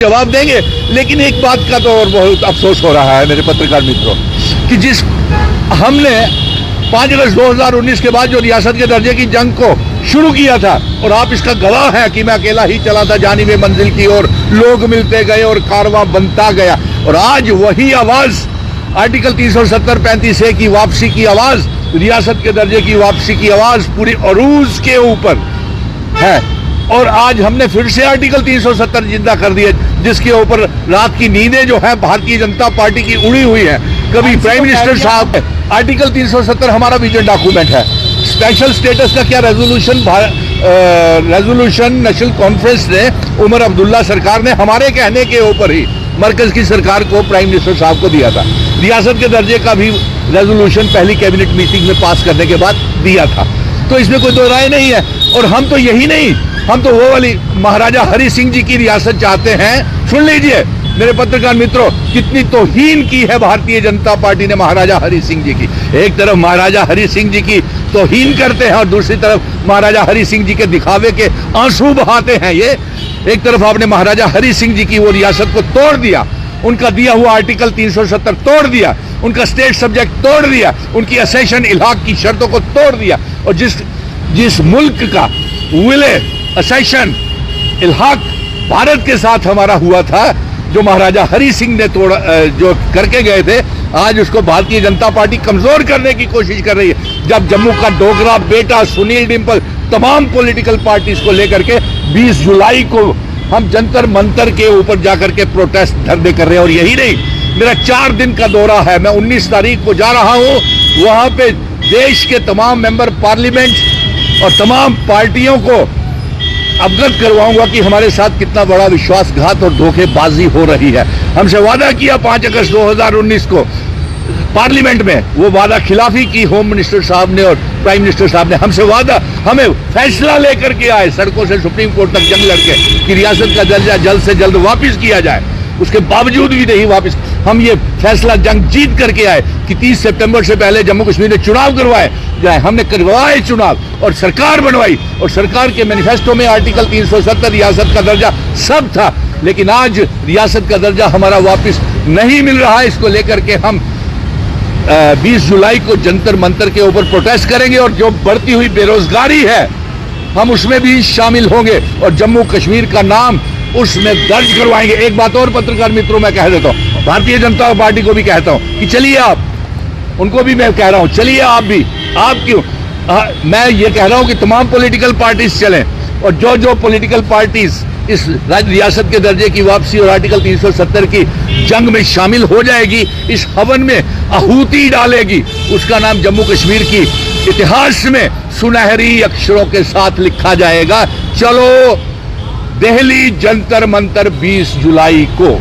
जवाब देंगे। लेकिन एक बात का तो और बहुत अफसोस हो रहा है मेरे पत्रकार मित्रों कि जिस हमने 5 अगस्त 2019 के बाद जो रियासत के दर्जे की जंग को शुरू किया था, और आप इसका गवाह हैं कि मैं अकेला ही चला था जानिब मंजिल की ओर, लोग मिलते गए और कारवां बनता गया। और आज वही आवाज आर्टिकल 370-35A की वापसी की आवाज, रियासत के दर्जे की वापसी की आवाज पूरी अरूज के ऊपर है। और आज हमने फिर से आर्टिकल 370 जिंदा कर दिया, जिसके ऊपर रात की नींदें जो है भारतीय जनता पार्टी की उड़ी हुई है। कभी प्राइम मिनिस्टर साहब, आर्टिकल 370 हमारा विजन डॉक्यूमेंट है। स्पेशल स्टेटस का क्या रेजोल्यूशन नेशनल कॉन्फ्रेंस ने, उमर अब्दुल्ला सरकार ने हमारे कहने के ऊपर ही मरकज की सरकार को, प्राइम मिनिस्टर साहब को दिया था। रियासत के दर्जे का भी रेजोल्यूशन पहली कैबिनेट मीटिंग में पास करने के बाद दिया था। तो इसमें कोई दो राय नहीं है। और हम तो यही नहीं, हम तो वो वाली महाराजा हरि सिंह जी की रियासत चाहते हैं। सुन लीजिए मेरे पत्रकार मित्रों, कितनी तौहीन की है भारतीय जनता पार्टी ने महाराजा हरि सिंह जी की। एक तरफ महाराजा हरि सिंह जी की तौहीन करते हैं और दूसरी तरफ महाराजा हरि सिंह जी के दिखावे के आंसू बहाते हैं। ये एक तरफ आपने महाराजा हरि सिंह जी की वो रियासत को तोड़ दिया, उनका दिया हुआ आर्टिकल 370 तोड़ दिया, उनका स्टेट सब्जेक्ट तोड़ दिया, उनकी असेशन इल्हाक की शर्तों को तोड़ दिया। और जिस मुल्क का विले असेशन इल्हाक भारत के साथ हमारा हुआ था, जो महाराजा हरि सिंह ने तोड़ा, जो करके गए थे, आज उसको भारतीय जनता पार्टी कमजोर करने की कोशिश कर रही है। जब जम्मू का डोगरा बेटा सुनील डिंपल तमाम पॉलिटिकल पार्टीज को लेकर के 20 जुलाई को हम जंतर मंतर के ऊपर जाकर के प्रोटेस्ट धरने कर रहे हैं। और यही नहीं, मेरा 4 दिन का दौरा है। मैं 19 तारीख को जा रहा हूं, वहां पे देश के तमाम मेंबर पार्लियामेंट और तमाम पार्टियों को अवगत करवाऊंगा कि हमारे साथ कितना बड़ा विश्वासघात और धोखेबाजी हो रही है। हमसे वादा किया 5 अगस्त 2019 को पार्लियामेंट में, वो वादा खिलाफी की होम मिनिस्टर साहब ने और प्राइम मिनिस्टर साहब ने। हमसे वादा, हमें फैसला लेकर के आए सड़कों से सुप्रीम कोर्ट तक जंग लड़के कि रियासत का दर्जा जल्द से जल्द वापिस किया जाए। उसके बावजूद भी नहीं वापिस, हम ये फैसला जंग जीत करके आए कि 30 सितंबर से पहले जम्मू कश्मीर में चुनाव करवाए जाए। हमने करवाए चुनाव और सरकार बनवाई, और सरकार के मैनिफेस्टो में आर्टिकल 370 रियासत का दर्जा सब था। लेकिन आज रियासत का दर्जा हमारा वापिस नहीं मिल रहा है। इसको लेकर के हम 20 जुलाई को जंतर मंतर के ऊपर प्रोटेस्ट करेंगे, और जो बढ़ती हुई बेरोजगारी है हम उसमें भी शामिल होंगे और जम्मू कश्मीर का नाम उसमें दर्ज करवाएंगे। एक बात और पत्रकार मित्रों मैं कह देता हूं, भारतीय जनता पार्टी को भी कहता हूं कि चलिए आप, उनको भी मैं कह रहा हूं चलिए आप भी, आप क्यों, मैं ये कह रहा हूं कि तमाम पॉलिटिकल पार्टीज चलें, और जो पॉलिटिकल पार्टीज इस रियासत के दर्जे की वापसी और आर्टिकल 370 की जंग में शामिल हो जाएगी, इस हवन में आहूति डालेगी, उसका नाम जम्मू कश्मीर की इतिहास में सुनहरी अक्षरों के साथ लिखा जाएगा। चलो दिल्ली जंतर मंतर 20 जुलाई को।